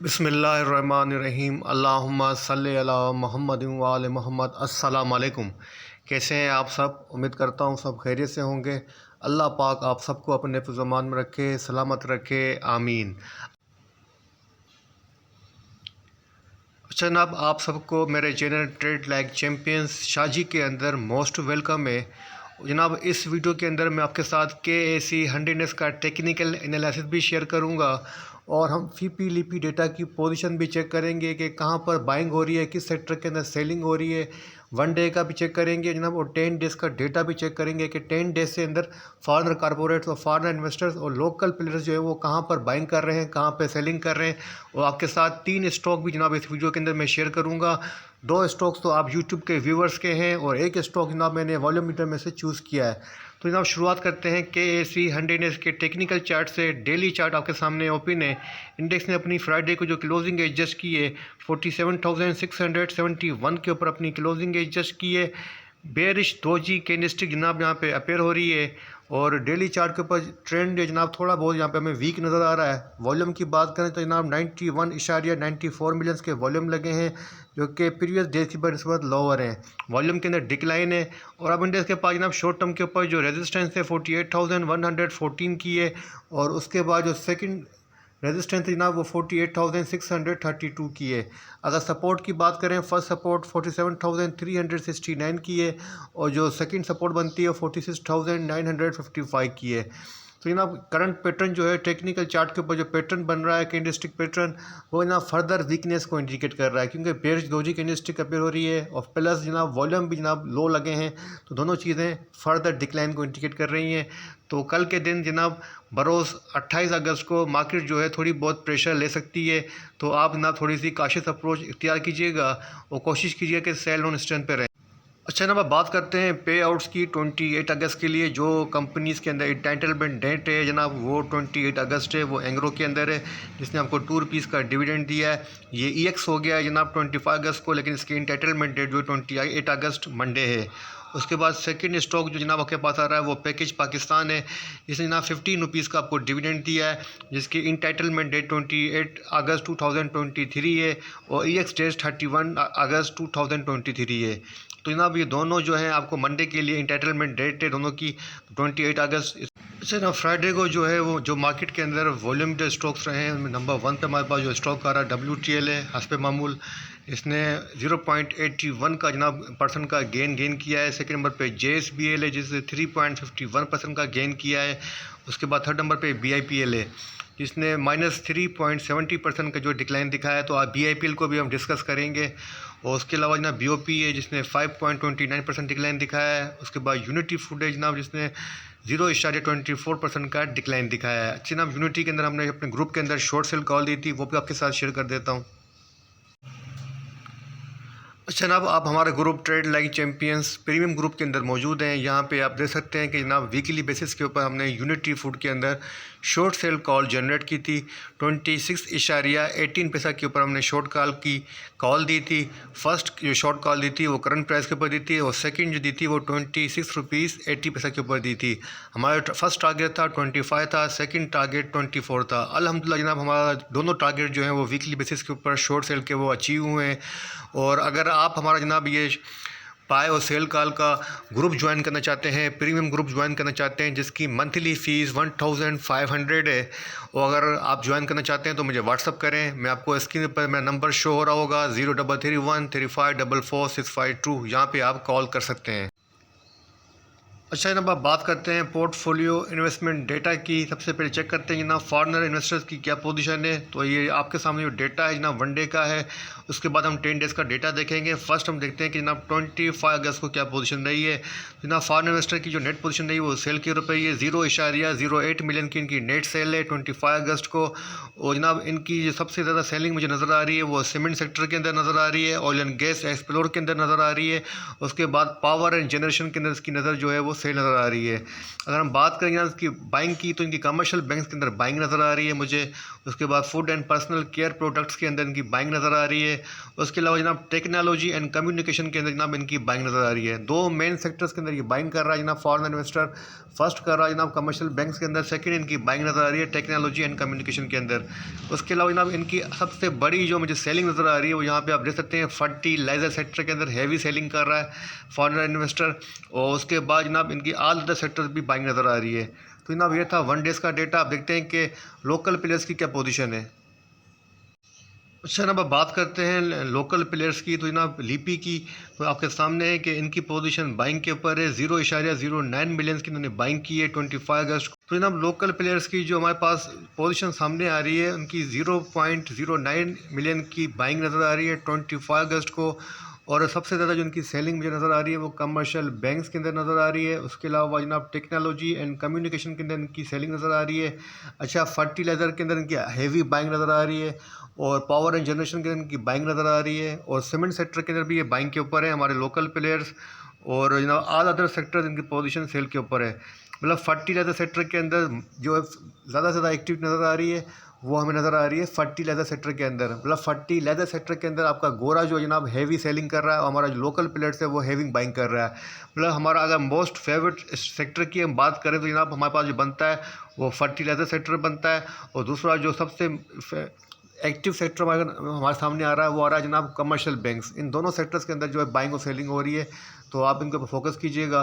बिस्मिल्लाहिर्रहमानिर्रहीम अल्लाहुम्मा सल्लि अला मुहम्मद व आले मोहम्मद। अस्सलाम वालेकुम। कैसे हैं आप सब? उम्मीद करता हूँ सब खैरियत से होंगे। अल्लाह पाक आप सबको अपने ज़मान में रखे, सलामत रखे, आमीन। अच्छा जनाब, आप सबको मेरे channel trade like champions Shaji के अंदर मोस्ट वेलकम है। जनाब, इस वीडियो के अंदर मैं आपके साथ KAC 100 का टेक्निकल एनालिसिस भी शेयर करूंगा और हम फीपी लिपी डेटा की पोजीशन भी चेक करेंगे कि कहां पर बाइंग हो रही है, किस सेक्टर के अंदर सेलिंग हो रही है। 1 डे का भी चेक करेंगे जनाब, और 10 डेज़ का डेटा भी चेक करेंगे कि 10 डेज से अंदर फॉरेनर कारपोरेट्स और फॉरेनर इन्वेस्टर्स और लोकल प्लेयर्स जो है वो कहाँ पर बाइंग कर रहे हैं, कहाँ पर सेलिंग कर रहे हैं। और आपके साथ 3 स्टॉक भी जनाब इस वीडियो के अंदर मैं शेयर करूँगा। 2 स्टॉक्स तो आप यूट्यूब के व्यूवर्स के हैं और एक स्टॉक जनाब मैंने वॉल्यूम मीटर में से चूज़ किया है। तो जनाब शुरुआत करते हैं KAC 100 के टेक्निकल चार्ट से। डेली चार्ट आपके सामने ओपन है। इंडेक्स ने अपनी फ्राइडे को जो क्लोजिंग एडजस्ट की है 47,671 के ऊपर अपनी क्लोजिंग एडजस्ट की है। बेरिश दोजी कैंडलस्टिक जनाब यहाँ पे अपेयर हो रही है और डेली चार्ट के ऊपर ट्रेंड जनाब थोड़ा बहुत यहाँ पे हमें वीक नज़र आ रहा है। वॉल्यूम की बात करें तो जनाब 91.94 मिलियंस के वॉल्यूम लगे हैं, जो कि प्रीवियस डे की बनिस्बत लोअर हैं। वॉल्यूम के अंदर डिक्लाइन है। और अब इंडेक्स के पास जनाब शॉर्ट टर्म के ऊपर जो रेजिस्टेंस है 48,114 की है और उसके बाद जो सेकंड रेजिस्टेंस जनाब वो 48,632 की है। अगर सपोर्ट की बात करें, फर्स्ट सपोर्ट 47,369 की है और जो सेकंड सपोर्ट बनती है 46,955 की है। तो जनाब करंट पैटर्न जो है टेक्निकल चार्ट के ऊपर जो पैटर्न बन रहा है कैंडलस्टिक पैटर्न, वो जनाब फर्दर वीकनेस को इंडिकेट कर रहा है, क्योंकि बेरिश दोजी कैंडलस्टिक अपेयर हो रही है और प्लस जनाब वॉल्यूम भी जनाब लो लगे हैं। तो दोनों चीज़ें फर्दर डिक्लाइन को इंडिकेट कर रही हैं। तो कल के दिन जनाब बरोज़ 28 अगस्त को मार्केट जो है थोड़ी बहुत प्रेशर ले सकती है। तो आप जनाब थोड़ी सी काशिश अप्रोच इख्तियार कीजिएगा और कोशिश कीजिए कि सेल ऑन स्ट्रेंथ पे रहें। अच्छा जनाब, बात करते हैं पे आउट्स की। 28 अगस्त के लिए जो कंपनीज़ के अंदर इंटाइटलमेंट डेट है जनाब वो 28 अगस्त है, वो एंग्रो के अंदर है, जिसने आपको ₹2 का डिविडेंड दिया है। ये EX हो गया है जनाब 25 अगस्त को, लेकिन इसकी इंटाइटलमेंट डेट जो 28 अगस्त मंडे है। उसके बाद सेकंड स्टॉक जो जनाब आपके पास आ रहा है वो पैकेज पाकिस्तान है, जिसने जनाब ₹15 का आपको डिविडेंड दिया है, जिसकी इंटाइटलमेंट डेट 28 अगस्त 2023 है और EX डेट 31 अगस्त 2023 है। तो जनाब ये दोनों जो हैं आपको मंडे के लिए इंटाइटलमेंट डेट है दोनों की 28 अगस्त। अच्छा ना, फ्राइडे को जो है वो जो मार्केट के अंदर वॉल्यूम जो स्टॉक्स रहे हैं उनमें नंबर 1 पे हमारे पास जो स्टॉक आ रहा है WTL है, हस्ब मामूल। इसने 0.81 का जनाब परसेंट का गेन किया है। सेकंड नंबर पे JSBL है, जिसने 3.51% का गेन किया है। उसके बाद थर्ड नंबर पे BIPL है, जिसने -3.70% का जो डिक्लाइन दिखाया है। तो आप BIPL को भी हम डिस्कस करेंगे। और उसके अलावा जनाब BOP है, जिसने 5.29% डिक्लाइन दिखाया है। उसके बाद यूनिटी फूड है जनाब, जिसने 0.24% का डिक्लाइन दिखाया है। अच्छी जनाब यूनिटी के अंदर हमने अपने ग्रुप के अंदर शॉर्ट सेल कॉल दी थी, वो भी आपके साथ शेयर कर देता हूँ। अच्छा जनाब, आप हमारे group trade like champions premium group के अंदर मौजूद हैं। यहाँ पे आप देख सकते हैं कि जनाब वीकली बेसिस के ऊपर हमने यूनिटी फूड के अंदर शॉर्ट सेल कॉल जनरेट की थी। 26.18 पैसा के ऊपर हमने शॉर्ट कॉल दी थी। फर्स्ट जो शॉर्ट कॉल दी थी वो करंट प्राइस के ऊपर दी थी और सेकंड जो दी थी वो ₹26.80 के ऊपर दी थी। हमारा फर्स्ट टारगेट था 25 था, सेकंड टारगेट 24 था। अल्हम्दुलिल्लाह जनाब हमारा दोनों टारगेट जो हैं वो वीकली बेसिस के ऊपर शॉर्ट सेल के वो अचीव हुए हैं। और अगर आप हमारा जनाब ये बाय और सेल कॉल का ग्रुप ज्वाइन करना चाहते हैं, प्रीमियम ग्रुप ज्वाइन करना चाहते हैं, जिसकी मंथली फ़ीस 1500 है, और अगर आप ज्वाइन करना चाहते हैं तो मुझे व्हाट्सअप करें। मैं आपको स्क्रीन पर मेरा नंबर शो हो रहा होगा 033135445652, यहाँ पे आप कॉल कर सकते हैं। अच्छा जनाब, आप बात करते हैं पोर्टफोलियो इन्वेस्टमेंट डेटा की। सबसे पहले चेक करते हैं जनाब फॉरेनर इन्वेस्टर्स की क्या पोजीशन है। तो ये आपके सामने जो डेटा है जनाब 1 डे का है। उसके बाद हम 10 डेज़ का डेटा देखेंगे। फर्स्ट हम देखते हैं कि जनाब 25 अगस्त को क्या पोजीशन रही है। जनाब फॉरेन इन्वेस्टर की जो नेट पोजीशन रही है वो सेल के रुपये है, 0.08 मिलियन की इनकी नेट सेल है 25 अगस्त को। और जनाब इनकी जो सबसे ज़्यादा सेलिंग मुझे नज़र आ रही है वो सीमेंट सेक्टर के अंदर नज़र आ रही है, ऑयल एंड गैस एक्सप्लोर के अंदर नज़र आ रही है। उसके बाद पावर एंड जनरेशन के अंदर इसकी नज़र जो है वो सेल नज़र आ रही है। अगर हम बात करें यहाँ इसकी बाइंग की तो इनकी कमर्शियल बैंक्स के अंदर बाइंग नज़र आ रही है मुझे। उसके बाद food and personal care products के अंदर इनकी बाइंग नज़र आ रही है। उसके अलावा जनाब टेक्नोलॉजी एंड कम्युनिकेशन के अंदर जनाब इनकी बाइंग नज़र आ रही है। दो मेन सेक्टर्स के अंदर ये बाइंग कर रहा है जनाब फॉरेन इन्वेस्टर। फर्स्ट कर रहा है जनाब कमर्शियल बैंक्स के अंदर, सेकंड इनकी बाइंग नज़र आ रही है टेक्नोलॉजी एंड कम्युनिकेशन के अंदर। उसके अलावा जनाब इनकी सबसे बड़ी जो मुझे सेलिंग नज़र आ रही है वो यहाँ पे आप देख सकते हैं फर्टिलाइजर सेक्टर के अंदर हैवी सेलिंग कर रहा है फॉरेन इन्वेस्टर, और उसके बाद जनाब इनकी ऑल अदर सेक्टर भी बाइंग नज़र आ रही है। तो जनाब ये था 1 डेज़ का डेटा। आप देखते हैं कि लोकल प्लेयर्स की क्या पोजीशन है। अच्छा जनाब अब बात करते हैं लोकल प्लेयर्स की। तो जनाब लीपी की तो आपके सामने है कि इनकी पोजीशन बाइंग के ऊपर है, 0.09 मिलियन की इन्होंने बाइंग की है 25 अगस्त को। तो जनाब लोकल प्लेयर्स की जो हमारे पास पोजीशन सामने आ रही है उनकी 0.09 मिलियन की बाइंग नज़र आ रही है 25 अगस्त को। और सबसे ज़्यादा जो इनकी सेलिंग मुझे नज़र आ रही है वो कमर्शियल बैंक्स के अंदर नज़र आ रही है। उसके अलावा जनाब टेक्नोलॉजी एंड कम्युनिकेशन के अंदर इनकी सेलिंग नज़र आ रही है। अच्छा फर्टिलाइज़र के अंदर इनकी हैवी बाइंग नज़र आ रही है, और पावर एंड जनरेशन के अंदर इनकी बाइंग नज़र आ रही है, और सीमेंट सेक्टर के अंदर भी ये बाइंग के ऊपर है हमारे लोकल प्लेयर्स। और जनाब ऑल अदर सेक्टर्स इनकी पोजीशन सेल के ऊपर है। मतलब फर्टिलाइज़र सेक्टर के अंदर जो ज़्यादा से ज़्यादा एक्टिविटी नज़र आ रही है वो हमें नज़र आ रही है फर्टिलाइज़र सेक्टर के अंदर। मतलब फर्टिलाइज़र सेक्टर के अंदर आपका गोरा जो जनाब हैवी सेलिंग कर रहा है, और हमारा जो लोकल प्लेयर्स है वो हैवी बाइंग कर रहा है। मतलब हमारा अगर मोस्ट फेवरेट सेक्टर की हम बात करें तो जनाब हमारे पास जो बनता है वो फर्टिलाइज़र सेक्टर बनता है, और दूसरा जो सबसे एक्टिव सेक्टर हमारे सामने आ रहा है वो आ रहा है जनाब कमर्शियल बैंक्स। इन दोनों सेक्टर्स के अंदर जो है बाइंग और सेलिंग हो रही है, तो आप इनके ऊपर फोकस कीजिएगा।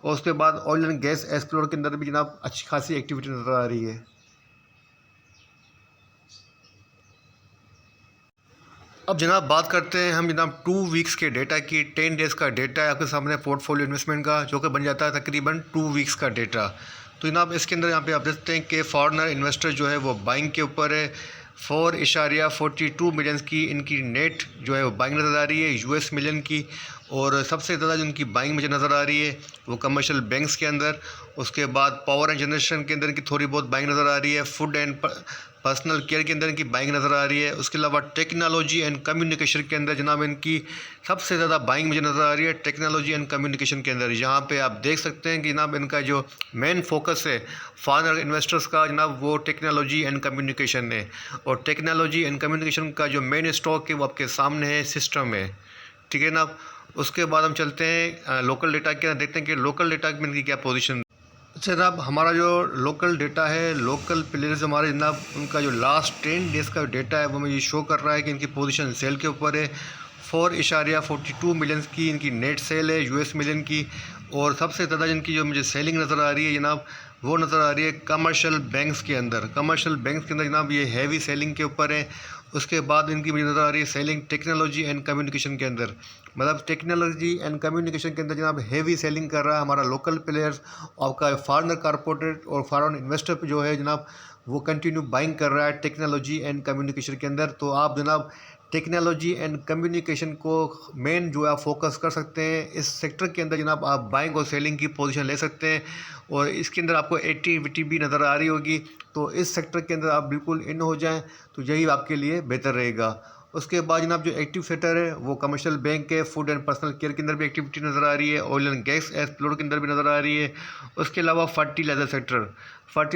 और उसके बाद ऑयल एंड गैस एक्सप्लोर के अंदर भी जनाब अच्छी खासी एक्टिविटी नज़र आ रही है। अब जनाब बात करते हैं हम जनाब 2 वीक्स के डेटा की। 10 डेज़ का डेटा है आपके सामने पोर्टफोलियो इन्वेस्टमेंट का, जो कि बन जाता है तकरीबन 2 वीक्स का डेटा। तो जनाब इसके अंदर यहाँ पे आप देखते हैं कि फॉरेनर इन्वेस्टर जो है वो बाइंग के ऊपर है। 4.42 मिलियन की इनकी नेट जो है वो बाइंग नज़र आ रही है यूएस मिलियन की। और सबसे ज़्यादा जो इनकी बाइंग मुझे नज़र आ रही है वो कमर्शियल बैंक्स के अंदर। उसके बाद पावर एंड जनरेशन के अंदर की थोड़ी बहुत बाइंग नज़र आ रही है। फूड एंड पर्सनल केयर के अंदर इनकी बाइंग नज़र आ रही है। उसके अलावा टेक्नोलॉजी एंड कम्युनिकेशन के अंदर जनाब इनकी सबसे ज़्यादा बाइंग मुझे नज़र आ रही है टेक्नोलॉजी एंड कम्युनिकेशन के अंदर। यहाँ पे आप देख सकते हैं कि जनाब इनका जो मेन फोकस है फॉरेनर इन्वेस्टर्स का जनाब वो टेक्नोलॉजी एंड कम्युनिकेशन है। और टेक्नोलॉजी एंड कम्युनिकेशन का जो मेन स्टॉक है वो आपके सामने है, सिस्टम है, ठीक है ना। उसके बाद हम चलते हैं लोकल डेटा के अंदर, देखते हैं कि लोकल डेटा में इनकी क्या पोजीशन। अच्छा जनाब हमारा जो लोकल डेटा है, लोकल प्लेयर्स हमारे जनाब उनका जो लास्ट 10 डेज़ का डेटा है वो मुझे शो कर रहा है कि इनकी पोजीशन सेल के ऊपर है। 4.42 मिलियन की इनकी नेट सेल है यूएस मिलियन की। और सबसे ज़्यादा इनकी जो मुझे सेलिंग नज़र आ रही है जनाब वो नज़र आ रही है कमर्शियल बैंक्स के अंदर। कमर्शियल बैंक्स के अंदर जनाब ये हैवी सेलिंग के ऊपर है। उसके बाद इनकी मुझे नज़र आ रही है सेलिंग टेक्नोलॉजी एंड कम्युनिकेशन के अंदर। मतलब टेक्नोलॉजी एंड कम्युनिकेशन के अंदर जनाब हैवी सेलिंग कर रहा है हमारा लोकल प्लेयर्स। आपका फॉरेनर कॉर्पोरेट और फॉरेन इन्वेस्टर जो है जनाब वो कंटिन्यू बाइंग कर रहा है टेक्नोलॉजी एंड कम्युनिकेशन के अंदर। तो आप जनाब टेक्नोलॉजी एंड कम्युनिकेशन को मेन जो है आप फोकस कर सकते हैं। इस सेक्टर के अंदर जनाब आप बाइंग और सेलिंग की पोजीशन ले सकते हैं, और इसके अंदर आपको एक्टिविटी भी नज़र आ रही होगी। तो इस सेक्टर के अंदर आप बिल्कुल इन हो जाएं तो यही आपके लिए बेहतर रहेगा। उसके बाद जनाब जो एक्टिव सेक्टर है वो कमर्शियल बैंक है। फूड एंड पर्सनल केयर के अंदर भी एक्टिविटी नज़र आ रही है। ऑयल एंड गैस एक्सप्लोर के अंदर भी नज़र आ रही है। उसके अलावा फर्टिलाइजर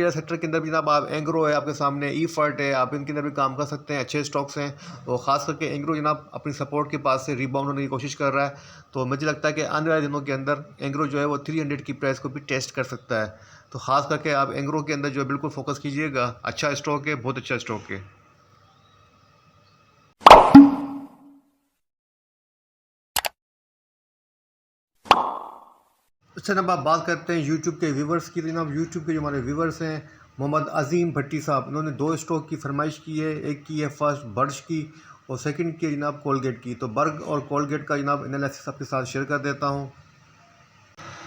सेक्टर के अंदर भी जनाब आप एंग्रो है आपके सामने, ई फर्ट है, आप इनके अंदर भी काम कर सकते हैं, अच्छे स्टॉक्स हैं। और ख़ास करके एंग्रो जनाब अपनी सपोर्ट के पास से रिबाउंड होने की कोशिश कर रहा है। तो मुझे लगता है कि आने वाले दिनों के अंदर एंग्रो जो है वो 300 की प्राइस को भी टेस्ट कर सकता है। तो ख़ास करके आप एंग्रो के अंदर जो है बिल्कुल फोकस कीजिएगा। अच्छा स्टॉक है, बहुत अच्छा स्टॉक है। अच्छा जनाब आप बात करते हैं यूट्यूब के व्यूवर्स की। तो जनाब यूट्यूब के जो हमारे व्यूवर्स हैं मोहम्मद अजीम भट्टी साहब, इन्होंने 2 स्टॉक की फरमाइश की है। एक की है फर्स्ट बर्श की और सेकंड की है जनाब कोलगेट की। तो बर्ग और कोलगेट का जनाब एनालिसिस आपके साथ शेयर कर देता हूँ।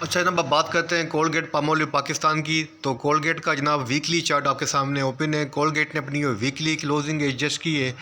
अच्छा जनाब अब बात करते हैं कोलगेट पामोलिव पाकिस्तान की। तो कोलगेट का जनाब वीकली चार्ट आपके सामने ओपन है। कोलगेट ने अपनी वीकली क्लोजिंग एडजस्ट की है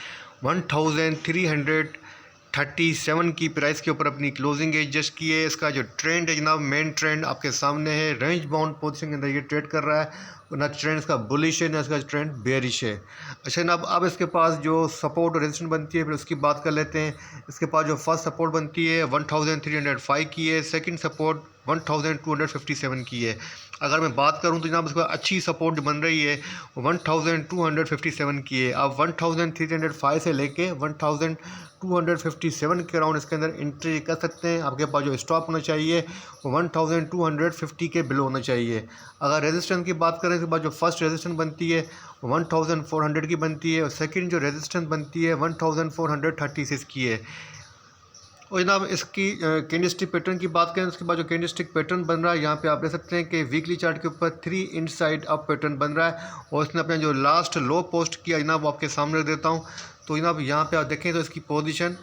1337 की प्राइस के ऊपर अपनी क्लोजिंग एडजस्ट की है। इसका जो ट्रेंड है जनाब मेन ट्रेंड आपके सामने है, रेंज बाउंड पोजीशन के अंदर ये ट्रेड कर रहा है ना ट्रेंड इसका बुलिश है ना इसका ट्रेंड बेयरिश है। अच्छा ना, अब इसके पास जो सपोर्ट और रेजिस्टेंस बनती है फिर उसकी बात कर लेते हैं। इसके पास जो फर्स्ट सपोर्ट बनती है 1305 की है, सेकंड सपोर्ट 1257 की है। अगर मैं बात करूं तो जनाब इसका अच्छी सपोर्ट जो बन रही है 1257 की है। अब 1305 से लेके 1257 के अराउंड इसके अंदर एंट्री कर सकते हैं। आपके पास जो स्टॉप होना चाहिए वो 1250 के बिलो होना चाहिए। अगर रेजिस्टेंस की बात करें तो जो फर्स्ट रेजिस्टेंस बनती है 1400 की बनती है और सेकंड जो रेजिस्टेंस बनती है 1436 की है। और जनाब इसकी कैंडलस्टिक पैटर्न की बात करें उसके बाद जो कैंडलस्टिक पैटर्न बन रहा है यहाँ पे आप देख सकते हैं कि वीकली चार्ट के ऊपर 3 इनसाइड अप पैटर्न बन रहा है और इसने अपना जो लास्ट लो पोस्ट किया जनाब वो आपके सामने रख देता हूँ। तो जनाब यहाँ पे आप देखें तो इसकी पोजीशन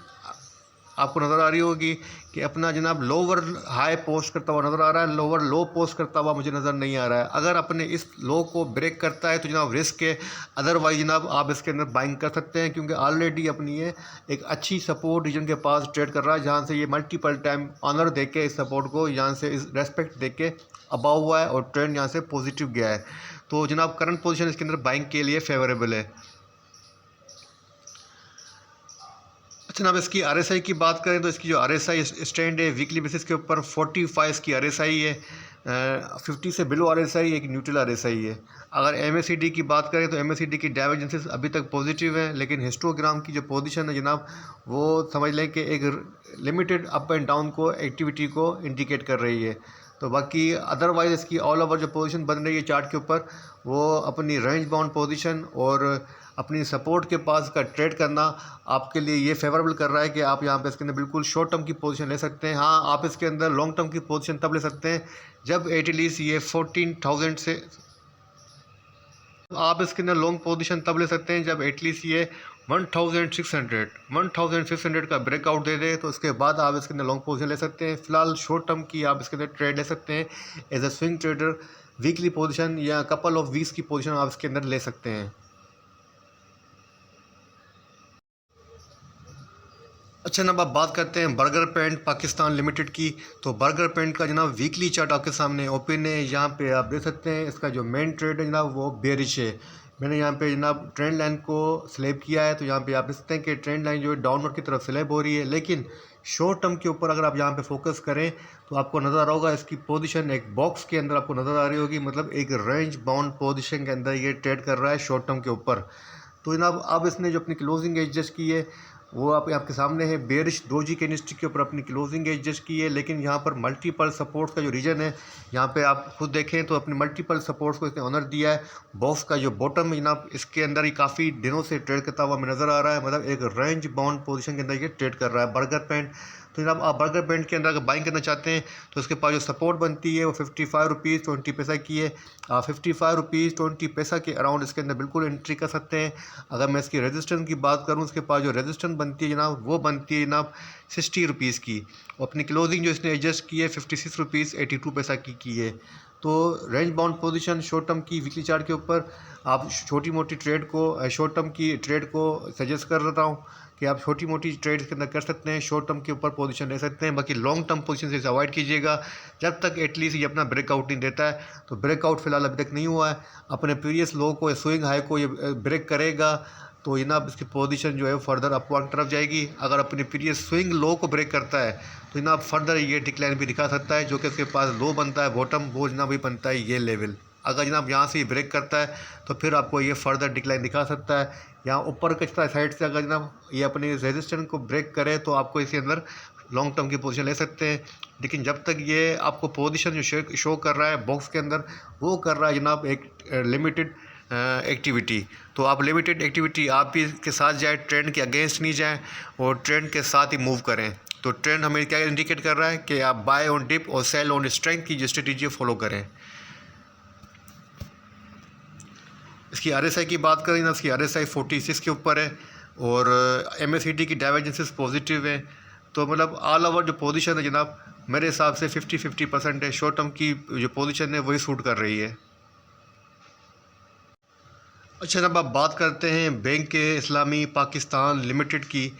आपको नज़र आ रही होगी कि अपना जनाब लोअर हाई पोस्ट करता हुआ नज़र आ रहा है, लोअर लो पोस्ट करता हुआ मुझे नज़र नहीं आ रहा है। अगर अपने इस लो को ब्रेक करता है तो जनाब रिस्क है, अदरवाइज जनाब आप इसके अंदर बाइंग कर सकते हैं क्योंकि ऑलरेडी अपनी ये एक अच्छी सपोर्ट रीजन के पास ट्रेड कर रहा है जहाँ से ये मल्टीपल टाइम ऑनर दे के इस सपोर्ट को यहाँ से इस रेस्पेक्ट दे के अबाव हुआ है और ट्रेंड यहाँ से पॉजिटिव गया है। तो जनाब करंट पोजिशन इसके अंदर बाइंग के लिए फेवरेबल है। अच्छा जनाब इसकी RSI की बात करें तो इसकी जो RSI स्टैंड है वीकली बेसिस के ऊपर 45 की RSI है। 50 से बिलो RSI एक न्यूट्रल RSI है। अगर MACD की बात करें तो MACD की डाइवर्जेंसेस अभी तक पॉजिटिव है, लेकिन हिस्टोग्राम की जो पोजीशन है जनाब वो समझ लें कि एक लिमिटेड अप एंड डाउन को एक्टिविटी को इंडिकेट कर रही है। तो बाकी अदरवाइज इसकी ऑल ओवर जो पोजीशन बन रही है चार्ट के ऊपर वो अपनी रेंज बाउंड पोजीशन और अपनी सपोर्ट के पास का ट्रेड करना आपके लिए ये फेवरेबल कर रहा है कि आप यहाँ पे इसके अंदर बिल्कुल शॉर्ट टर्म की पोजीशन ले सकते हैं। हाँ, आप इसके अंदर लॉन्ग टर्म की पोजीशन तब ले सकते हैं जब एटलीस्ट ये 14,000 से आप इसके अंदर लॉन्ग पोजीशन तब ले सकते हैं जब एटलीस्ट ये 1600 का ब्रेकआउट दे दे, तो उसके बाद आप इसके अंदर लॉन्ग पोजीशन ले सकते हैं। फिलहाल शॉर्ट टर्म की आप इसके अंदर ट्रेड ले सकते हैं as a swing trader. Weekly position या कपल ऑफ वीक्स की पोजीशन आप इसके अंदर ले सकते हैं। अच्छा जनाब आप बात करते हैं बर्गर पेंट पाकिस्तान लिमिटेड की। तो बर्गर पेंट का जनाब वीकली चार्ट आपके सामने ओपन है। यहाँ पे आप देख सकते हैं इसका जो मेन ट्रेड है जनाब वो बेरिश है। मैंने यहाँ पे जनाब ट्रेंड लाइन को स्लैब किया है, तो यहाँ पे आप देख सकते हैं कि ट्रेंड लाइन जो है डाउनवर्ड की तरफ स्लैब हो रही है। लेकिन शॉर्ट टर्म के ऊपर अगर आप यहाँ पे फोकस करें तो आपको नज़र आ रहा होगा इसकी पोजीशन एक बॉक्स के अंदर आपको नज़र आ रही होगी, मतलब एक रेंज बाउंड पोजीशन के अंदर ये ट्रेड कर रहा है शॉर्ट टर्म के ऊपर। तो जनाब अब इसने जो अपनी क्लोजिंग एडजस्ट की है वो आपके सामने है। बेरिश डोजी कैंडलस्टिक के ऊपर अपनी क्लोजिंग एडजस्ट की है, लेकिन यहाँ पर मल्टीपल सपोर्ट्स का जो रीजन है यहाँ पे आप खुद देखें तो अपने मल्टीपल सपोर्ट्स को इसने ऑनर दिया है। बॉक्स का जो बॉटम है जनाब इसके अंदर ही काफ़ी दिनों से ट्रेड करता हुआ हमें नज़र आ रहा है, मतलब एक रेंज बाउंड पोजीशन के अंदर ये ट्रेड कर रहा है बर्गर पेंट। तो जनाब आप बर्गर पेंट के अंदर अगर बाइंग करना चाहते हैं तो उसके पास जो सपोर्ट बनती है वो 55 रुपीज़ 20 पैसा की है। आप 55 रुपीज़ 20 पैसा के अराउंड इसके अंदर बिल्कुल एंट्री कर सकते हैं। अगर मैं इसकी रेजिस्टेंस की बात करूँ उसके पास जो रेजिस्टेंस बनती है जनाब वो बनती है जनाब 60 रुपीज़ की और अपनी क्लोजिंग जो इसने एडजस्ट की है 56 रुपीज़ 82 पैसा की है। तो range bound position short term की वीकली चार्ट के ऊपर आप छोटी मोटी ट्रेड को शॉर्ट टर्म की ट्रेड को सजेस्ट कर रहा हूँ कि आप छोटी मोटी ट्रेड के अंदर कर सकते हैं, शॉर्ट टर्म के ऊपर पोजीशन ले सकते हैं। बाकी लॉन्ग टर्म पोजीशन से इसे अवॉइड कीजिएगा जब तक एटलीस्ट ये अपना ब्रेकआउट नहीं देता है। तो ब्रेकआउट फिलहाल अभी तक नहीं हुआ है, अपने प्रीवियस लो को स्विंग हाई को ये ब्रेक करेगा तो जनाब इसकी पोजीशन जो है फर्दर अपवर्ड तरफ जाएगी। अगर अपने प्रीवियस स्विंग लो को ब्रेक करता है तो जनाब फर्दर ये डिक्लाइन भी दिखा सकता है, जो कि इसके पास लो बनता है बॉटम वो जनाब भी बनता है ये लेवल। अगर जनाब यहाँ से ये ब्रेक करता है तो फिर आपको ये फर्दर डिक्लाइन दिखा सकता है। यहाँ ऊपर के साइड से अगर जनाब ये अपनी रेजिस्टेंस को ब्रेक करे तो आपको इसके अंदर लॉन्ग टर्म की पोजीशन ले सकते हैं। लेकिन जब तक ये आपको पोजीशन जो शो कर रहा है बॉक्स के अंदर वो कर रहा है जनाब एक लिमिटेड एक्टिविटी, तो आप लिमिटेड एक्टिविटी आप भी के साथ जाए, ट्रेंड के अगेंस्ट नहीं जाएं और ट्रेंड के साथ ही मूव करें। तो ट्रेंड हमें क्या इंडिकेट कर रहा है कि आप बाय ऑन डिप और सेल ऑन स्ट्रेंथ की जो स्ट्रेटेजी फॉलो करें। इसकी RSI की बात करें ना, इसकी RSI 46 के ऊपर है और MACD की डाइवर्जेंसेस पॉजिटिव है। तो मतलब ऑल ओवर जो पोजीशन है जनाब मेरे हिसाब से 50-50% है। शॉर्ट टर्म की जो पोजीशन है वही सूट कर रही है। अच्छा जनाब आप बात करते हैं बैंक इस्लामी पाकिस्तान लिमिटेड की।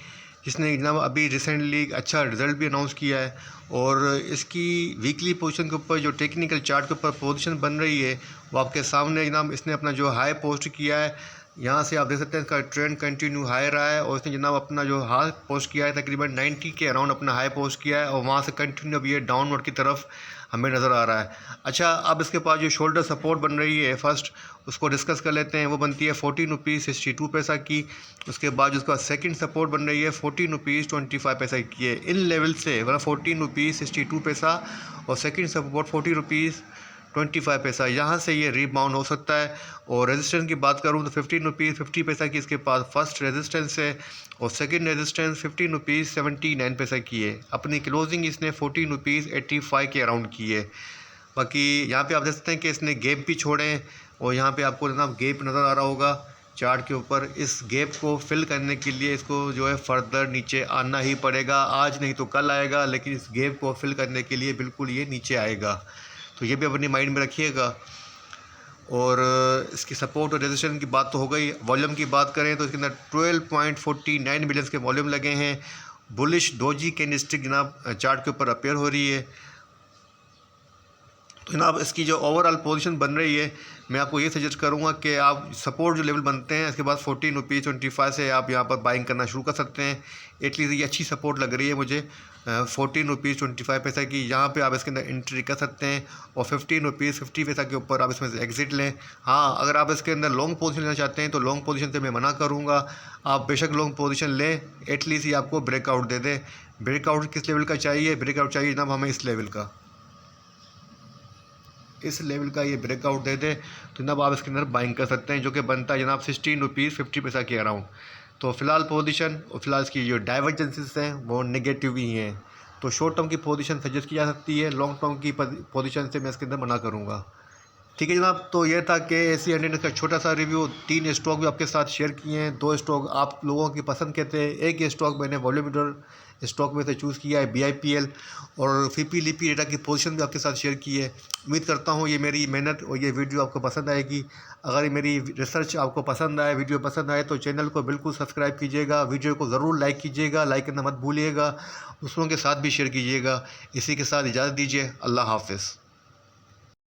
जिसने जनाब अभी रिसेंटली अच्छा रिज़ल्ट भी अनाउंस किया है। और इसकी वीकली पोजीशन के ऊपर जो टेक्निकल चार्ट के ऊपर पोजीशन बन रही है वो आपके सामने जनाब इसने अपना जो हाई पोस्ट किया है, यहाँ से आप देख सकते हैं इसका ट्रेंड कंटिन्यू हाई रहा है और इसने जनाब अपना जो हाई पोस्ट किया है तकरीबन 90 के अराउंड अपना हाई पोस्ट किया है और वहाँ से कंटिन्यू अब ये डाउनवर्ड की तरफ हमें नज़र आ रहा है। अच्छा, अब इसके पास जो शोल्डर सपोर्ट बन रही है फर्स्ट उसको डिस्कस कर लेते हैं। वो बनती है 14 रुपीज़ 62 पैसा की। उसके बाद उसका सेकंड सपोर्ट बन रही है 14 रुपीज़ 25 पैसा की है। इन लेवल से मतलब 14 रुपीज़ 62 पैसा और सेकंड सपोर्ट 40 रुपीज़ 25 पैसा, यहाँ से ये रीबाउंड हो सकता है। और रेजिस्टेंस की बात करूँ तो 15 रुपीज़ 50 पैसा की इसके पास फर्स्ट रेजिस्टेंस है और सेकंड रेजिस्टेंस 15 रुपीज़ 79 पैसा की है। अपनी क्लोजिंग इसने 14 रुपीज़ 85 के अराउंड की है। बाकी यहाँ पे आप देख सकते हैं कि इसने गैप भी छोड़े हैं और यहाँ पे आपको जनाब गैप नज़र आ रहा होगा चार्ट के ऊपर। इस गैप को फिल करने के लिए इसको जो है फर्दर नीचे आना ही पड़ेगा, आज नहीं तो कल आएगा, लेकिन इस गैप को फिल करने के लिए बिल्कुल ये नीचे आएगा, तो ये भी अपनी माइंड में रखिएगा। और इसकी सपोर्ट और रेजिस्टेंस की बात तो हो गई। वॉल्यूम की बात करें तो इसके अंदर 12.49 मिलियन के वॉल्यूम लगे हैं। बुलिश डोजी कैंडलस्टिक जनाब चार्ट के ऊपर अपेयर हो रही है। तो जनाब इसकी जो ओवरऑल पोजीशन बन रही है, मैं आपको ये सजेस्ट करूँगा कि आप सपोर्ट जो लेवल बनते हैं इसके बाद 14 रुपीज़ 25 से आप यहाँ पर बाइंग करना शुरू कर सकते हैं। एटलीस्ट ये अच्छी सपोर्ट लग रही है मुझे 14 रुपीज़ 25 पैसा की। यहाँ पे आप इसके अंदर एंट्री कर सकते हैं और 15 रुपीज़ 50 पैसा के ऊपर आप इसमें से एग्ज़िट लें। हाँ, अगर आप इसके अंदर लॉन्ग पोजीशन लेना चाहते हैं तो लॉन्ग पोजीशन से मैं मना करूँगा। आप बेशक लॉन्ग पोजीशन लें, एटलीस्ट ये आपको ब्रेकआउट दे दे। ब्रेकआउट किस लेवल का चाहिए? ब्रेकआउट चाहिए जनाब हमें इस लेवल का, इस लेवल का ये ब्रेकआउट दे दे तो जनाब आप इसके अंदर बाइंग कर सकते हैं, जो कि बनता है जनाब 16 रुपीज़ 50 पैसा के अराउंड। तो फ़िलहाल पोजीशन और फिलहाल इसकी जो डाइवर्जेंसेस हैं वो नेगेटिव ही हैं। तो शॉर्ट टर्म की पोजीशन सजेस्ट की जा सकती है, लॉन्ग टर्म की पोजीशन से मैं इसके अंदर मना करूँगा। ठीक है जनाब, तो ये था कि AC 100 का छोटा सा रिव्यू। 3 स्टॉक भी आपके साथ शेयर किए हैं, 2 स्टॉक आप लोगों की पसंद के थे, एक ये स्टॉक मैंने वॉल्यूमीटर स्टॉक में से चूज़ किया है BIPL, और FIPI लिपि डेटा की पोजीशन भी आपके साथ शेयर की है। उम्मीद करता हूँ ये मेरी मेहनत और ये वीडियो आपको पसंद आएगी। अगर मेरी रिसर्च आपको पसंद आए, वीडियो पसंद आए तो चैनल को बिल्कुल सब्सक्राइब कीजिएगा, वीडियो को ज़रूर लाइक कीजिएगा, लाइक करना मत भूलिएगा, दूसरों के साथ भी शेयर कीजिएगा। इसी के साथ इजाज़त दीजिए, अल्लाह हाफ़िज़।